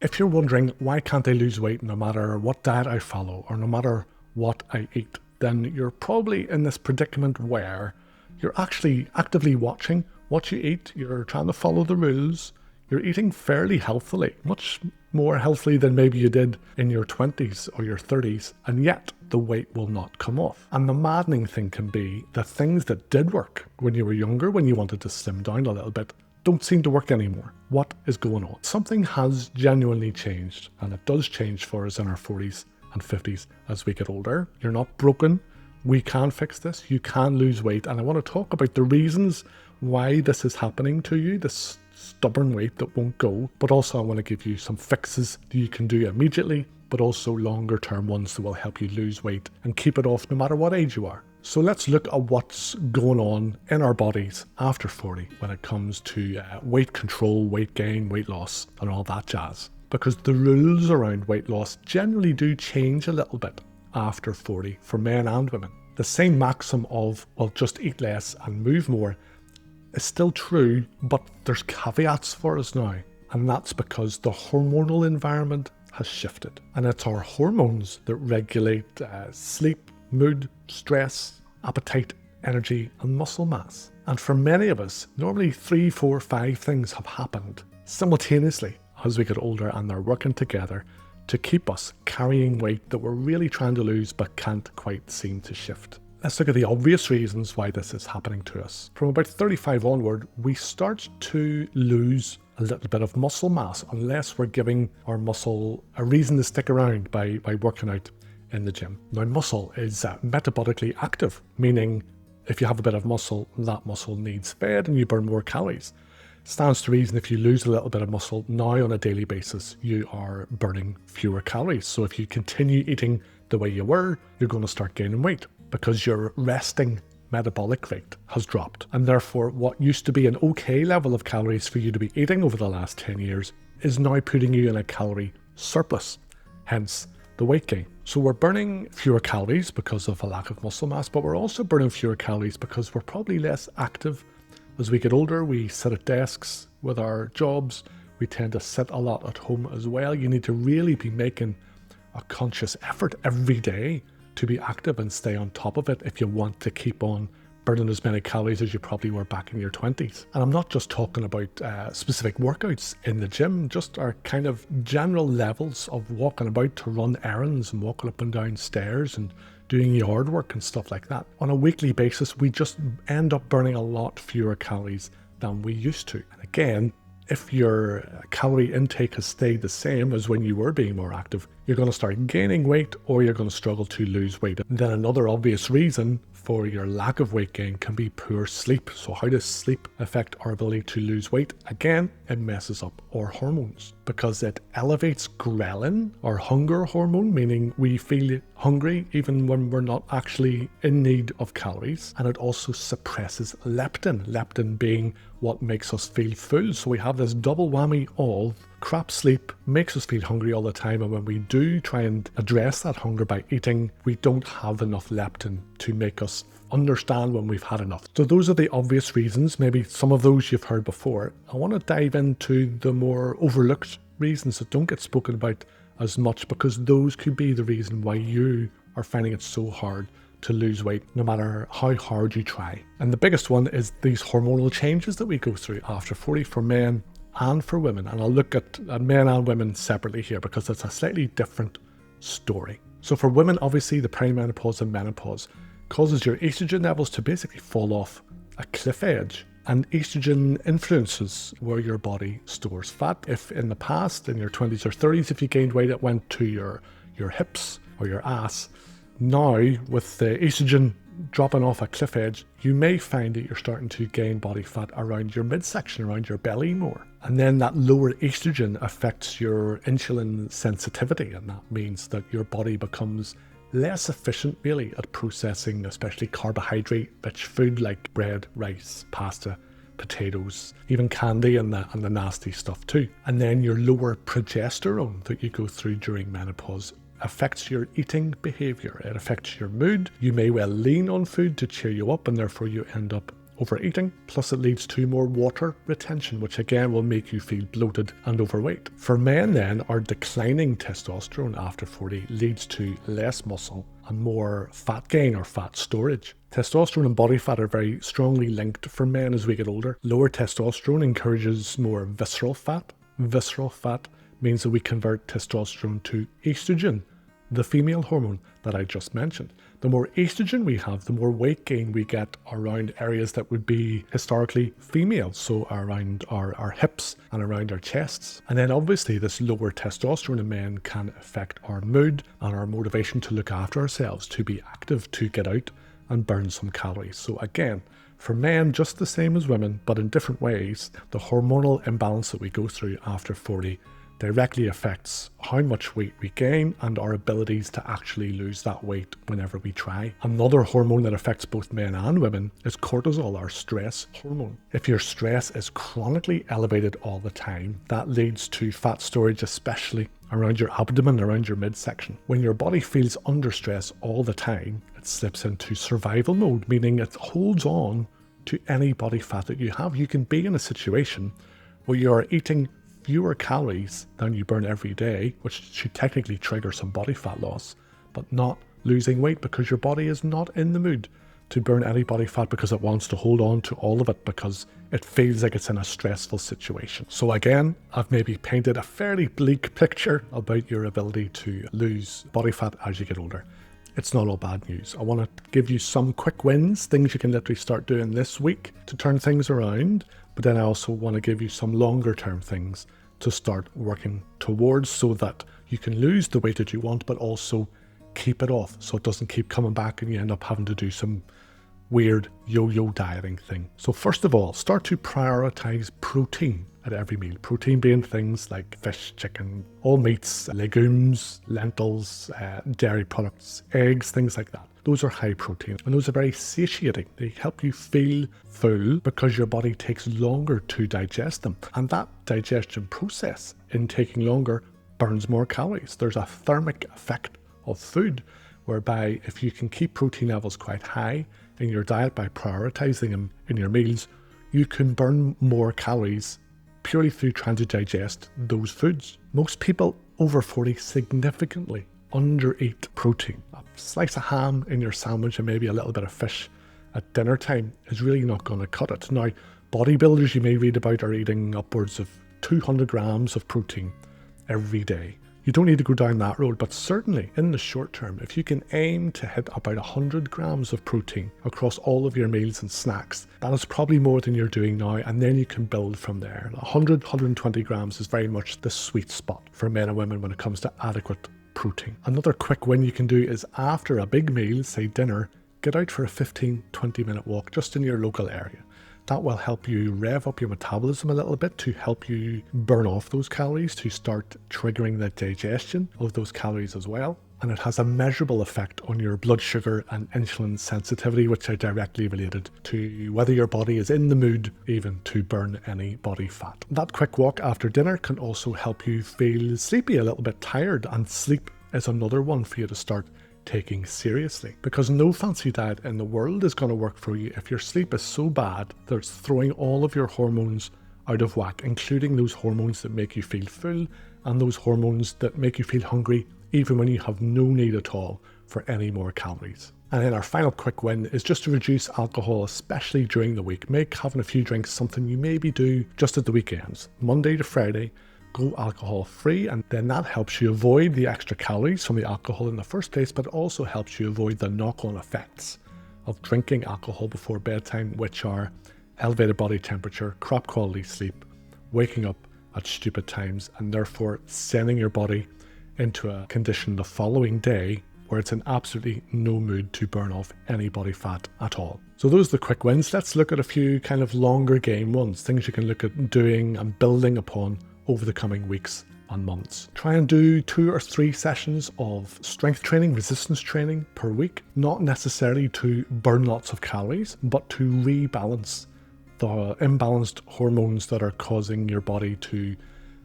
If you're wondering why can't I lose weight no matter what diet I follow or no matter what I eat, then you're probably in this predicament where you're actually actively watching what you eat, you're trying to follow the rules, you're eating fairly healthily, much more healthily than maybe you did in your 20s or your 30s, and yet the weight will not come off. And the maddening thing can be the things that did work when you were younger, when you wanted to slim down a little bit, don't seem to work anymore. What is going on? Something has genuinely changed, and it does change for us in our 40s and 50s as we get older. You're not broken. We can fix this. You can lose weight. And I want to talk about the reasons why this is happening to you, this stubborn weight that won't go. But also I want to give you some fixes that you can do immediately, but also longer term ones that will help you lose weight and keep it off no matter what age you are. So let's look at what's going on in our bodies after 40 when it comes to weight control, weight gain, weight loss, and all that jazz. Because the rules around weight loss generally do change a little bit after 40 for men and women. The same maxim of, well, just eat less and move more is still true, but there's caveats for us now. And that's because the hormonal environment has shifted. And it's our hormones that regulate sleep, mood, stress, appetite, energy, and muscle mass. And for many of us, normally 3, 4, 5 things have happened simultaneously as we get older, and they're working together to keep us carrying weight that we're really trying to lose but can't quite seem to shift. Let's look at the obvious reasons why this is happening to us. From about 35 onward, we start to lose a little bit of muscle mass unless we're giving our muscle a reason to stick around by working out in the gym. Now, muscle is metabolically active, meaning if you have a bit of muscle, that muscle needs fed and you burn more calories. Stands to reason if you lose a little bit of muscle now on a daily basis, you are burning fewer calories. So if you continue eating the way you were, you're going to start gaining weight because your resting metabolic rate has dropped. And therefore, what used to be an okay level of calories for you to be eating over the last 10 years is now putting you in a calorie surplus, hence the weight gain. So we're burning fewer calories because of a lack of muscle mass, but we're also burning fewer calories because we're probably less active. As we get older, we sit at desks with our jobs. We tend to sit a lot at home as well. You need to really be making a conscious effort every day to be active and stay on top of it if you want to keep on burning as many calories as you probably were back in your 20s. And I'm not just talking about specific workouts in the gym, just our kind of general levels of walking about to run errands and walking up and down stairs and doing yard work and stuff like that. On a weekly basis, we just end up burning a lot fewer calories than we used to. And again, if your calorie intake has stayed the same as when you were being more active, you're going to start gaining weight or you're going to struggle to lose weight. And then another obvious reason for your lack of weight gain can be poor sleep. So how does sleep affect our ability to lose weight? Again, it messes up our hormones because it elevates ghrelin, our hunger hormone, meaning we feel hungry even when we're not actually in need of calories. And it also suppresses leptin being what makes us feel full. So we have this double whammy of crap sleep makes us feel hungry all the time, and when we do try and address that hunger by eating, we don't have enough leptin to make us understand when we've had enough. So those are the obvious reasons. Maybe some of those you've heard before. I want to dive into the more overlooked reasons that don't get spoken about as much, because those could be the reason why you are finding it so hard to lose weight no matter how hard you try. And the biggest one is these hormonal changes that we go through after 40 for men and for women. And I'll look at men and women separately here because it's a slightly different story. So for women, obviously the perimenopause and menopause causes your estrogen levels to basically fall off a cliff edge. And estrogen influences where your body stores fat. If in the past, in your 20s or 30s, if you gained weight, it went to your hips or your ass. Now, with the estrogen dropping off a cliff edge, you may find that you're starting to gain body fat around your midsection, around your belly more. And then that lower estrogen affects your insulin sensitivity, and that means that your body becomes less efficient really at processing especially carbohydrate-rich food like bread, rice, pasta, potatoes, even candy and the nasty stuff too. And then your lower progesterone that you go through during menopause affects your eating behavior. It affects your mood. You may well lean on food to cheer you up, and therefore you end up overeating, plus it leads to more water retention, which again will make you feel bloated and overweight. For men then, our declining testosterone after 40 leads to less muscle and more fat gain or fat storage. Testosterone and body fat are very strongly linked for men as we get older. Lower testosterone encourages more visceral fat. Visceral fat means that we convert testosterone to estrogen, the female hormone that I just mentioned. The more estrogen we have, the more weight gain we get around areas that would be historically female, so around our hips and around our chests. And then obviously this lower testosterone in men can affect our mood and our motivation to look after ourselves, to be active, to get out and burn some calories. So again, for men, just the same as women, but in different ways, the hormonal imbalance that we go through after 40 directly affects how much weight we gain and our abilities to actually lose that weight whenever we try. Another hormone that affects both men and women is cortisol, our stress hormone. If your stress is chronically elevated all the time, that leads to fat storage, especially around your abdomen, around your midsection. When your body feels under stress all the time, it slips into survival mode, meaning it holds on to any body fat that you have. You can be in a situation where you are eating fewer calories than you burn every day, which should technically trigger some body fat loss, but not losing weight because your body is not in the mood to burn any body fat because it wants to hold on to all of it because it feels like it's in a stressful situation. So again, I've maybe painted a fairly bleak picture about your ability to lose body fat as you get older. It's not all bad news. I want to give you some quick wins, things you can literally start doing this week to turn things around. But then I also want to give you some longer term things to start working towards so that you can lose the weight that you want, but also keep it off so it doesn't keep coming back and you end up having to do some weird yo-yo dieting thing. So first of all, start to prioritize protein at every meal. Protein being things like fish, chicken, all meats, legumes, lentils, dairy products, eggs, things like that. Those are high protein and those are very satiating. They help you feel full because your body takes longer to digest them. And that digestion process, in taking longer, burns more calories. There's a thermic effect of food whereby if you can keep protein levels quite high in your diet by prioritizing them in your meals, you can burn more calories purely through trying to digest those foods. Most people over 40 significantly undereat protein. A slice of ham in your sandwich and maybe a little bit of fish at dinner time is really not going to cut it. Now, bodybuilders you may read about are eating upwards of 200 grams of protein every day. You don't need to go down that road, but certainly in the short term, if you can aim to hit about 100 grams of protein across all of your meals and snacks, that is probably more than you're doing now, and then you can build from there. 100, 120 grams is very much the sweet spot for men and women when it comes to adequate protein. Another quick win you can do is after a big meal, say dinner, get out for a 15-20 minute walk just in your local area. That will help you rev up your metabolism a little bit to help you burn off those calories, to start triggering the digestion of those calories as well. And it has a measurable effect on your blood sugar and insulin sensitivity, which are directly related to whether your body is in the mood even to burn any body fat. That quick walk after dinner can also help you feel sleepy, a little bit tired, and sleep is another one for you to start taking seriously, because no fancy diet in the world is going to work for you if your sleep is so bad that it's throwing all of your hormones out of whack, including those hormones that make you feel full and those hormones that make you feel hungry even when you have no need at all for any more calories. And then our final quick win is just to reduce alcohol, especially during the week. Make having a few drinks something you maybe do just at the weekends. Monday to Friday, go alcohol free, and then that helps you avoid the extra calories from the alcohol in the first place, but also helps you avoid the knock-on effects of drinking alcohol before bedtime, which are elevated body temperature, crap quality sleep, waking up at stupid times, and therefore sending your body into a condition the following day where it's in absolutely no mood to burn off any body fat at all. So those are the quick wins. Let's look at a few kind of longer game ones, things you can look at doing and building upon over the coming weeks and months. Try and do 2 or 3 sessions of strength training, resistance training per week, not necessarily to burn lots of calories, but to rebalance the imbalanced hormones that are causing your body to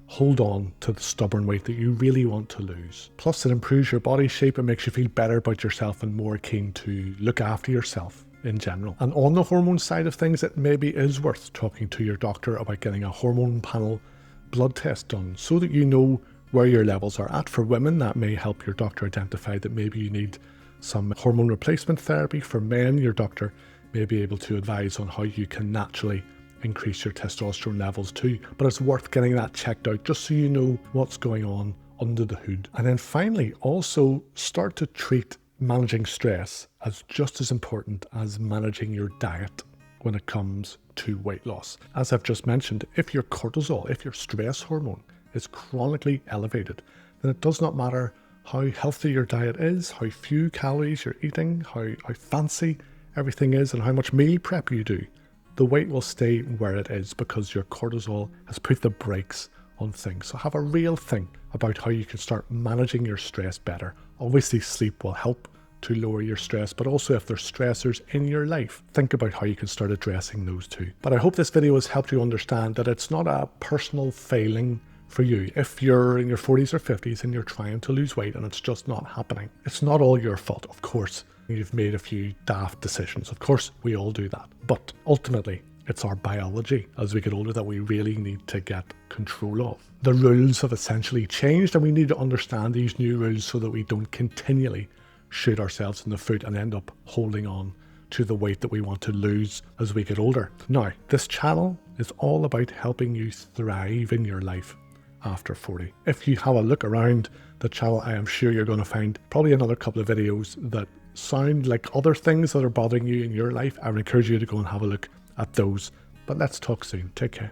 hold on to the stubborn weight that you really want to lose. Plus, it improves your body shape and makes you feel better about yourself and more keen to look after yourself in general. And on the hormone side of things, it maybe is worth talking to your doctor about getting a hormone panel blood test done so that you know where your levels are at. For women, that may help your doctor identify that maybe you need some hormone replacement therapy. For men, your doctor may be able to advise on how you can naturally increase your testosterone levels too. But it's worth getting that checked out just so you know what's going on under the hood. And then finally, also start to treat managing stress as just as important as managing your diet when it comes to weight loss. As I've just mentioned, if your cortisol, if your stress hormone is chronically elevated, then it does not matter how healthy your diet is, how few calories you're eating, how fancy everything is, and how much meal prep you do. The weight will stay where it is because your cortisol has put the brakes on things. So have a real think about how you can start managing your stress better. Obviously, sleep will help to lower your stress, but also if there's stressors in your life, think about how you can start addressing those too. But I hope this video has helped you understand that it's not a personal failing for you. If you're in your 40s or 50s and you're trying to lose weight and it's just not happening, it's not all your fault. Of course, you've made a few daft decisions. Of course, we all do that. But ultimately, it's our biology as we get older that we really need to get control of. The rules have essentially changed and we need to understand these new rules so that we don't continually shoot ourselves in the foot and end up holding on to the weight that we want to lose as we get older. Now, this channel is all about helping you thrive in your life after 40. If you have a look around the channel, I am sure you're going to find probably another couple of videos that sound like other things that are bothering you in your life. I would encourage you to go and have a look at those. But let's talk soon. Take care.